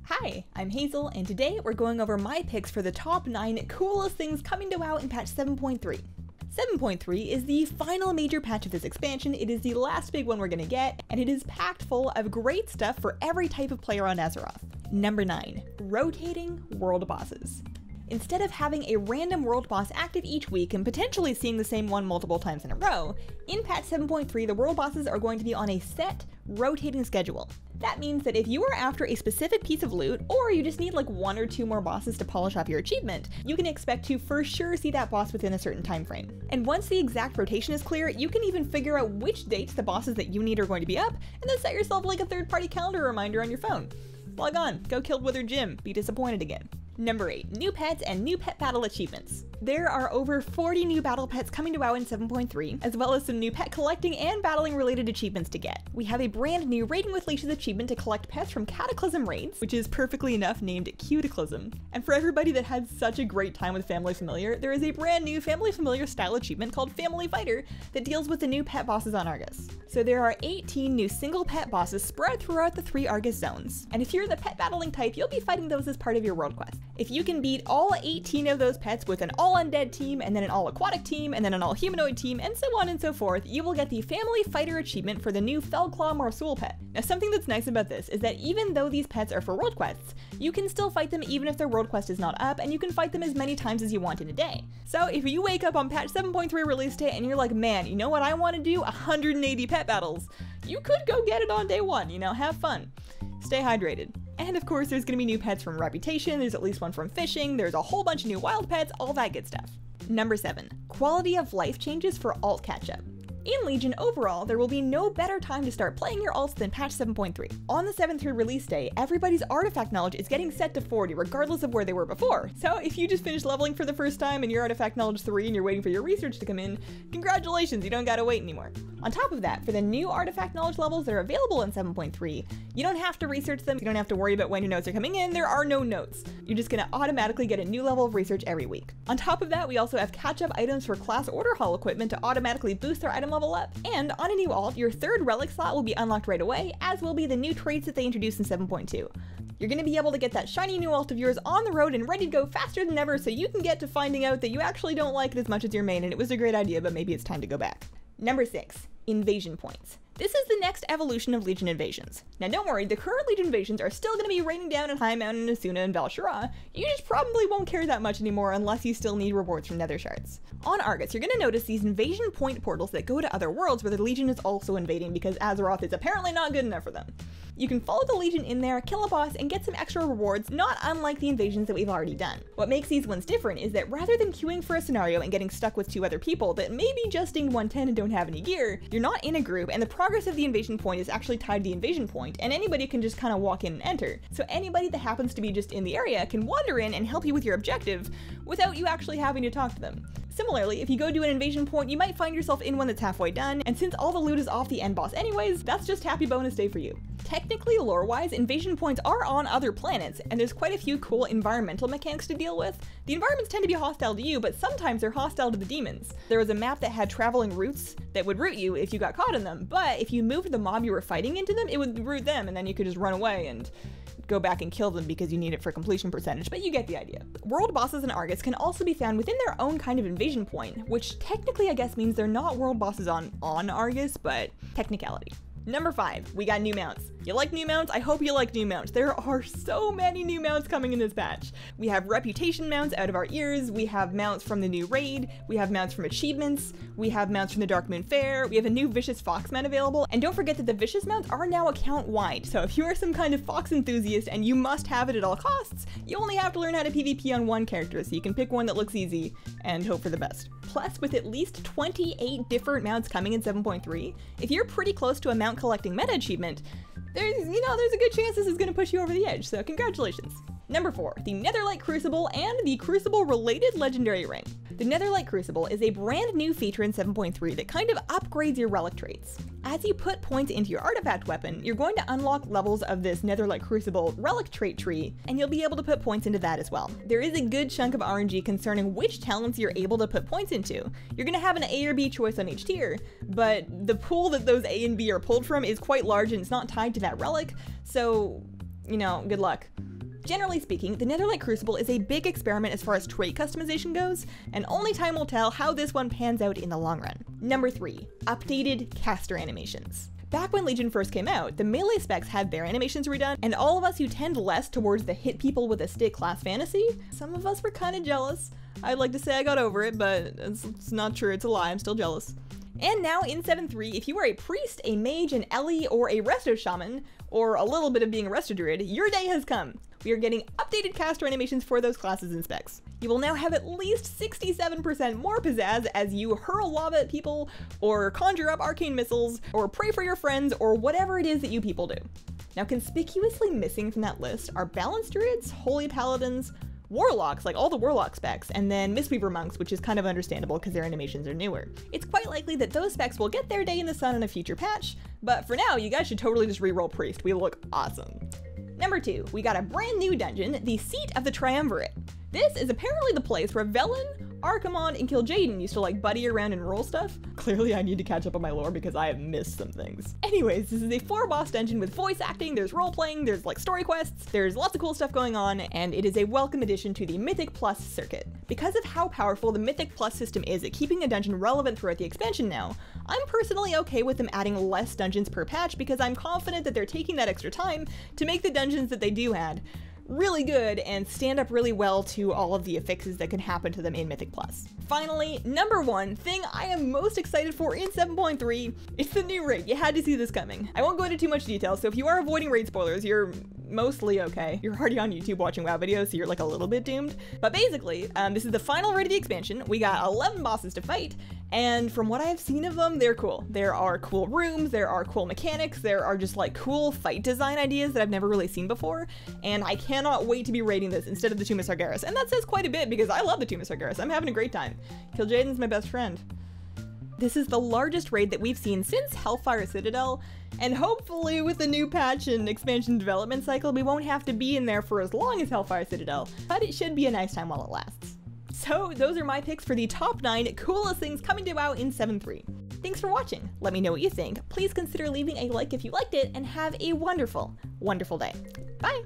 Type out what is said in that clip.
Hi, I'm Hazel, and today we're going over my picks for the top 9 coolest things coming to WoW in patch 7.3. 7.3 is the final major patch of this expansion. It is the last big one we're gonna get, and it is packed full of great stuff for every type of player on Azeroth. Number 9, rotating world bosses. Instead of having a random world boss active each week and potentially seeing the same one multiple times in a row, in patch 7.3 the world bosses are going to be on a set, rotating schedule. That means that if you are after a specific piece of loot, or you just need like 1 or 2 more bosses to polish off your achievement, you can expect to for sure see that boss within a certain time frame. And once the exact rotation is clear, you can even figure out which dates the bosses that you need are going to be up, and then set yourself like a third-party calendar reminder on your phone. Log on, go kill Withered Jim, be disappointed again. Number 8, new pets and new pet battle achievements. There are over 40 new battle pets coming to WoW in 7.3, as well as some new pet collecting and battling related achievements to get. We have a brand new Raiding with Leashes achievement to collect pets from Cataclysm raids, which is perfectly enough named Cuticlysm. And for everybody that had such a great time with Family Familiar, there is a brand new Family Familiar style achievement called Family Fighter that deals with the new pet bosses on Argus. So there are 18 new single pet bosses spread throughout the 3 Argus zones. And if you're the pet battling type, you'll be fighting those as part of your world quest. If you can beat all 18 of those pets with an all-undead team, and then an all-aquatic team, and then an all-humanoid team, and so on and so forth, you will get the Family Fighter achievement for the new Felclaw Marsul pet. Now something that's nice about this is that even though these pets are for world quests, you can still fight them even if their world quest is not up, and you can fight them as many times as you want in a day. So if you wake up on patch 7.3 release day and you're like, man, you know what I want to do? 180 pet battles. You could go get it on day 1, you know, have fun. Stay hydrated. And of course there's gonna be new pets from Reputation, there's at least one from Fishing, there's a whole bunch of new wild pets, all that good stuff. Number 7, quality of life changes for alt catch-up. In Legion overall, there will be no better time to start playing your alts than patch 7.3. On the 7.3 release day, everybody's artifact knowledge is getting set to 40 regardless of where they were before. So if you just finished leveling for the first time and your artifact knowledge 3 and you're waiting for your research to come in, congratulations, you don't gotta wait anymore. On top of that, for the new artifact knowledge levels that are available in 7.3, you don't have to research them, you don't have to worry about when your notes are coming in, there are no notes. You're just gonna automatically get a new level of research every week. On top of that, we also have catch-up items for class order hall equipment to automatically boost their item level up. And on a new alt, your 3rd relic slot will be unlocked right away, as will be the new traits that they introduced in 7.2. You're gonna be able to get that shiny new alt of yours on the road and ready to go faster than ever, so you can get to finding out that you actually don't like it as much as your main and it was a great idea, but maybe it's time to go back. Number 6, invasion points. This is the next evolution of Legion invasions. Now don't worry, the current Legion invasions are still going to be raining down in High Mountain, Asuna, and Val'Shara. You just probably won't care that much anymore unless you still need rewards from Nether Shards. On Argus, you're going to notice these invasion point portals that go to other worlds where the Legion is also invading because Azeroth is apparently not good enough for them. You can follow the Legion in there, kill a boss, and get some extra rewards, not unlike the invasions that we've already done. What makes these ones different is that rather than queuing for a scenario and getting stuck with 2 other people that maybe just dinged 110 and don't have any gear, you're not in a group, and the progress of the invasion point is actually tied to the invasion point, and anybody can just kind of walk in and enter. So anybody that happens to be just in the area can wander in and help you with your objective without you actually having to talk to them. Similarly, if you go to an invasion point, you might find yourself in one that's halfway done, and since all the loot is off the end boss anyways, that's just happy bonus day for you. Technically, lore-wise, invasion points are on other planets, and there's quite a few cool environmental mechanics to deal with. The environments tend to be hostile to you, but sometimes they're hostile to the demons. There was a map that had traveling routes that would root you if you got caught in them, but if you moved the mob you were fighting into them, it would root them, and then you could just run away and go back and kill them because you need it for completion percentage, but you get the idea. World bosses in Argus can also be found within their own kind of invasion point, which technically I guess means they're not world bosses on Argus, but technicality. Number 5, we got new mounts. You like new mounts? I hope you like new mounts. There are so many new mounts coming in this patch. We have reputation mounts out of our ears, we have mounts from the new raid, we have mounts from achievements, we have mounts from the Dark Moon Fair, we have a new Vicious Fox mount available, and don't forget that the Vicious mounts are now account-wide, so if you are some kind of fox enthusiast and you must have it at all costs, you only have to learn how to PvP on one character, so you can pick one that looks easy and hope for the best. Plus, with at least 28 different mounts coming in 7.3, if you're pretty close to a mount collecting meta achievement, there's a good chance this is going to push you over the edge, so congratulations. Number 4, the Netherlight Crucible and the Crucible-related legendary ring. The Netherlight Crucible is a brand new feature in 7.3 that kind of upgrades your relic traits. As you put points into your artifact weapon, you're going to unlock levels of this Netherlight Crucible relic trait tree, and you'll be able to put points into that as well. There is a good chunk of RNG concerning which talents you're able to put points into. You're going to have an A or B choice on each tier, but the pool that those A and B are pulled from is quite large and it's not tied to that relic, so, you know, good luck. Generally speaking, the Netherlight Crucible is a big experiment as far as trait customization goes, and only time will tell how this one pans out in the long run. Number 3, updated caster animations. Back when Legion first came out, the melee specs had their animations redone, and all of us who tend less towards the hit people with a stick class fantasy, some of us were kinda jealous. I'd like to say I got over it, but it's not true, it's a lie, I'm still jealous. And now in 7.3, if you are a priest, a mage, an Ellie, or a resto shaman, or a little bit of being a resto druid, your day has come. We are getting updated caster animations for those classes and specs. You will now have at least 67% more pizzazz as you hurl lava at people, or conjure up arcane missiles, or pray for your friends, or whatever it is that you people do. Now, conspicuously missing from that list are balanced druids, holy paladins, warlocks, like all the warlock specs, and then Mistweaver monks, which is kind of understandable because their animations are newer. It's quite likely that those specs will get their day in the sun in a future patch, but for now, you guys should totally just reroll priest. We look awesome. Number 2, we got a brand new dungeon, the Seat of the Triumvirate. This is apparently the place where Velen, Archimonde, and Kil'jaeden used to like buddy around and roll stuff. Clearly I need to catch up on my lore because I have missed some things. Anyways, this is a 4-boss dungeon with voice acting, there's role-playing, there's like story quests, there's lots of cool stuff going on, and it is a welcome addition to the Mythic Plus circuit. Because of how powerful the Mythic Plus system is at keeping a dungeon relevant throughout the expansion now, I'm personally okay with them adding less dungeons per patch because I'm confident that they're taking that extra time to make the dungeons that they do add really good and stand up really well to all of the affixes that can happen to them in Mythic Plus. Finally, number 1 thing I am most excited for in 7.3, it's the new raid. You had to see this coming. I won't go into too much detail, so if you are avoiding raid spoilers, you're mostly okay. You're already on YouTube watching WoW videos, so you're like a little bit doomed. But basically, this is the final raid of the expansion. We got 11 bosses to fight, and from what I have seen of them, they're cool. There are cool rooms, there are cool mechanics, there are just like cool fight design ideas that I've never really seen before, and I cannot wait to be raiding this instead of the Tomb of Sargeras. And that says quite a bit because I love the Tomb of Sargeras. I'm having a great time. Kil'jaeden's my best friend. This is the largest raid that we've seen since Hellfire Citadel, and hopefully with the new patch and expansion development cycle, we won't have to be in there for as long as Hellfire Citadel, but it should be a nice time while it lasts. So those are my picks for the top 9 coolest things coming to WoW in 7.3. Thanks for watching. Let me know what you think. Please consider leaving a like if you liked it, and have a wonderful, wonderful day. Bye!